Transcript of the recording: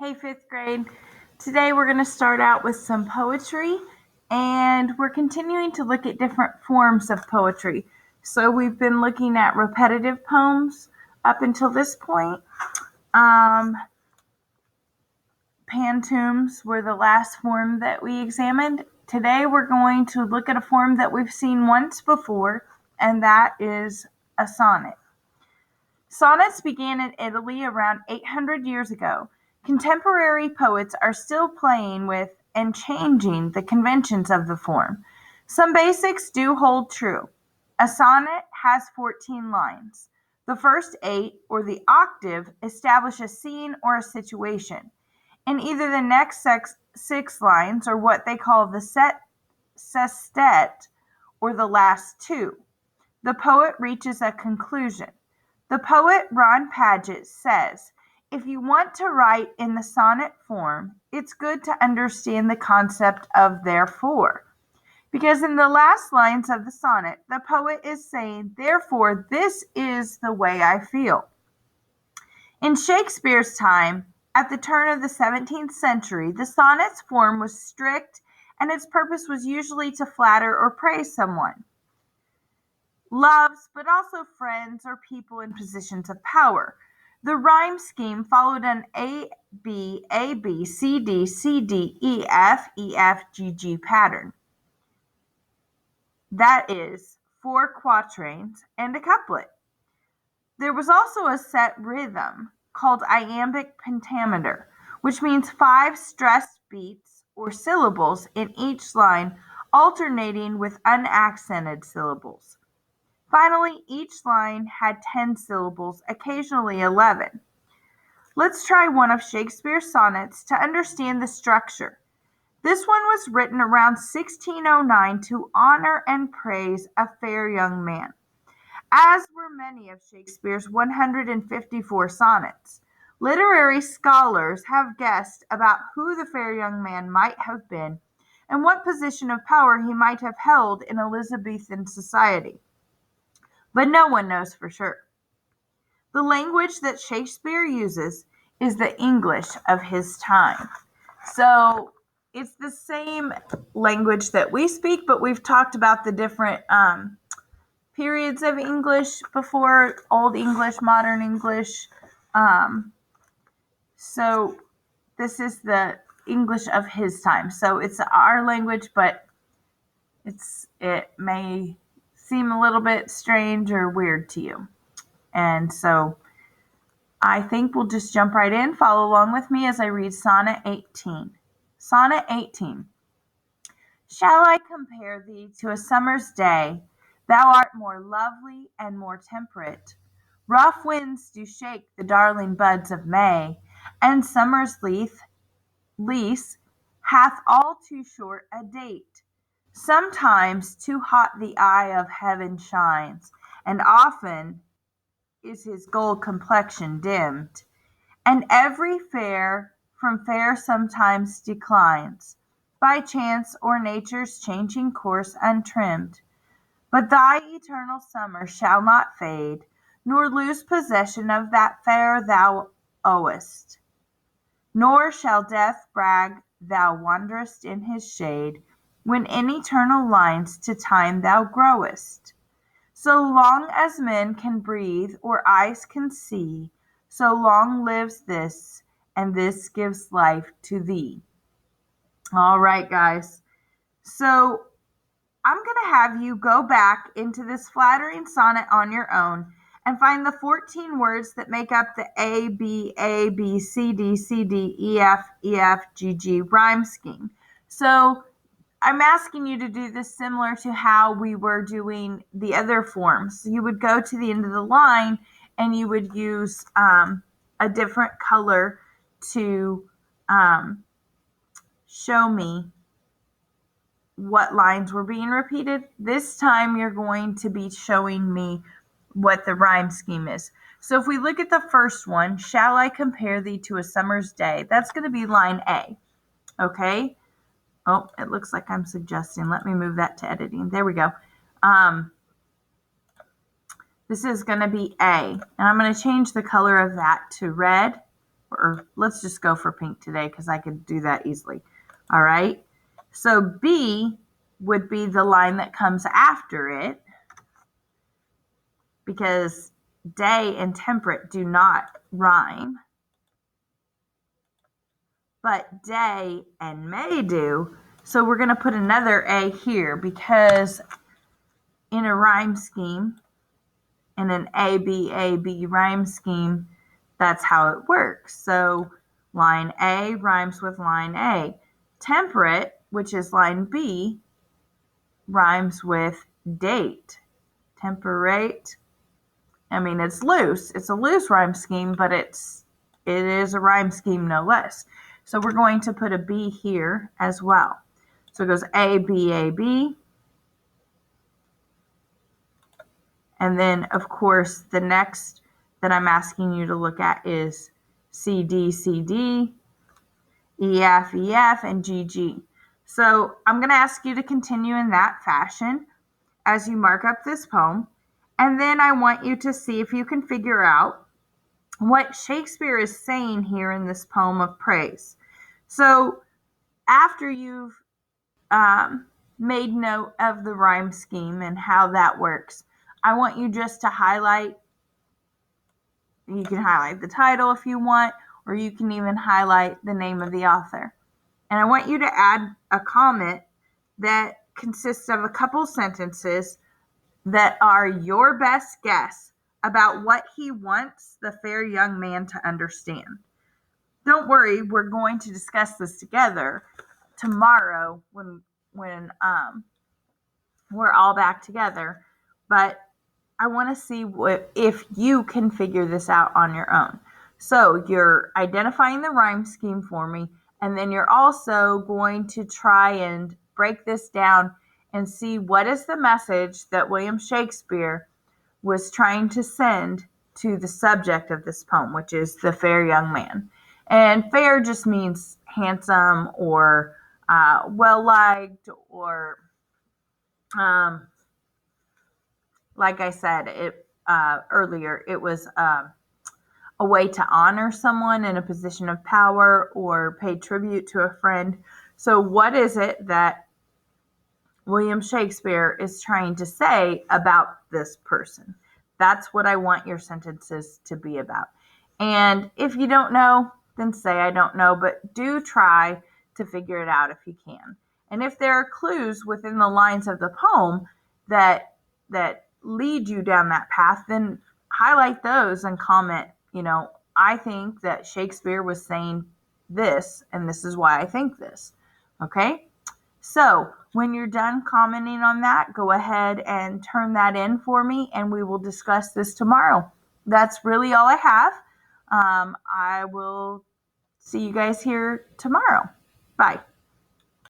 Hey, fifth grade. Today we're going to start out with some poetry, and we're continuing to look at different forms of poetry. So we've been looking at repetitive poems up until this point. Pantoums were the last form that we examined. Today we're going to look at a form that we've seen once before, and that is a sonnet. Sonnets began in Italy around 800 years ago. Contemporary poets are still playing with and changing the conventions of the form. Some basics do hold true. A sonnet has 14 lines. The first 8, or the octave, establish a scene or a situation. In either the next 6 lines, or what they call the sestet, or the last 2, the poet reaches a conclusion. The poet Ron Paget says, if you want to write in the sonnet form, it's good to understand the concept of therefore. Because in the last lines of the sonnet, the poet is saying, therefore, this is the way I feel. In Shakespeare's time, at the turn of the 17th century, the sonnet's form was strict, and its purpose was usually to flatter or praise someone. Loves, but also friends or people in positions of power. The rhyme scheme followed an A, B, A, B, C, D, C, D, E, F, E, F, G, G pattern. That is 4 quatrains and a couplet. There was also a set rhythm called iambic pentameter, which means 5 stressed beats or syllables in each line, alternating with unaccented syllables. Finally, each line had 10 syllables, occasionally 11. Let's try one of Shakespeare's sonnets to understand the structure. This one was written around 1609 to honor and praise a fair young man, as were many of Shakespeare's 154 sonnets. Literary scholars have guessed about who the fair young man might have been and what position of power he might have held in Elizabethan society. But no one knows for sure. The language that Shakespeare uses is the English of his time. So it's the same language that we speak, but we've talked about the different periods of English before: Old English, Modern English. So this is the English of his time. So it's our language, but it may seem a little bit strange or weird to you. And so I think we'll just jump right in. Follow along with me as I read Sonnet 18. Sonnet 18. Shall I compare thee to a summer's day? Thou art more lovely and more temperate. Rough winds do shake the darling buds of May, and summer's lease hath all too short a date. Sometimes too hot the eye of heaven shines, and often is his gold complexion dimmed, and every fair from fair sometimes declines, by chance or nature's changing course untrimmed. But thy eternal summer shall not fade, nor lose possession of that fair thou owest. Nor shall death brag thou wanderest in his shade, when in eternal lines to time thou growest. So long as men can breathe or eyes can see, so long lives this, and this gives life to thee. All right, guys. So I'm going to have you go back into this flattering sonnet on your own and find the 14 words that make up the A, B, C, D, C, D, E, F, G, G rhyme scheme. So I'm asking you to do this similar to how we were doing the other forms. You would go to the end of the line and you would use a different color to show me what lines were being repeated. This time you're going to be showing me what the rhyme scheme is. So if we look at the first one, shall I compare thee to a summer's day? That's going to be line A. Okay? Oh, it looks like I'm suggesting. Let me move that to editing. There we go. This is going to be A. And I'm going to change the color of that to red or let's just go for pink today because I could do that easily. All right. So B would be the line that comes after it because day and temperate do not rhyme. But day and may do. So we're going to put another A here because in a rhyme scheme, in an A, B rhyme scheme, that's how it works. So line A rhymes with line A. Temperate, which is line B, rhymes with date. Temperate. I mean, it's loose. It's a loose rhyme scheme, but it is a rhyme scheme no less. So we're going to put a B here as well. So it goes A, B. And then, of course, the next that I'm asking you to look at is C, D, E, F, and G. So I'm going to ask you to continue in that fashion as you mark up this poem. And then I want you to see if you can figure out what Shakespeare is saying here in this poem of praise. So after you've made note of the rhyme scheme and how that works, I want you just to highlight. You can highlight the title if you want, or you can even highlight the name of the author. And I want you to add a comment that consists of a couple sentences that are your best guess about what he wants the fair young man to understand. Don't worry, we're going to discuss this together tomorrow when we're all back together. But I want to see if you can figure this out on your own. So you're identifying the rhyme scheme for me, and then you're also going to try and break this down and see what is the message that William Shakespeare was trying to send to the subject of this poem, which is the fair young man. And fair just means handsome or well-liked or like I said earlier, it was a way to honor someone in a position of power or pay tribute to a friend. So what is it that William Shakespeare is trying to say about this person? That's what I want your sentences to be about. And if you don't know, then say I don't know, but do try to figure it out if you can. And if there are clues within the lines of the poem that lead you down that path, then highlight those and comment, I think that Shakespeare was saying this, and this is why I think this. Okay? So when you're done commenting on that, go ahead and turn that in for me, and we will discuss this tomorrow. That's really all I have. I will see you guys here tomorrow. Bye.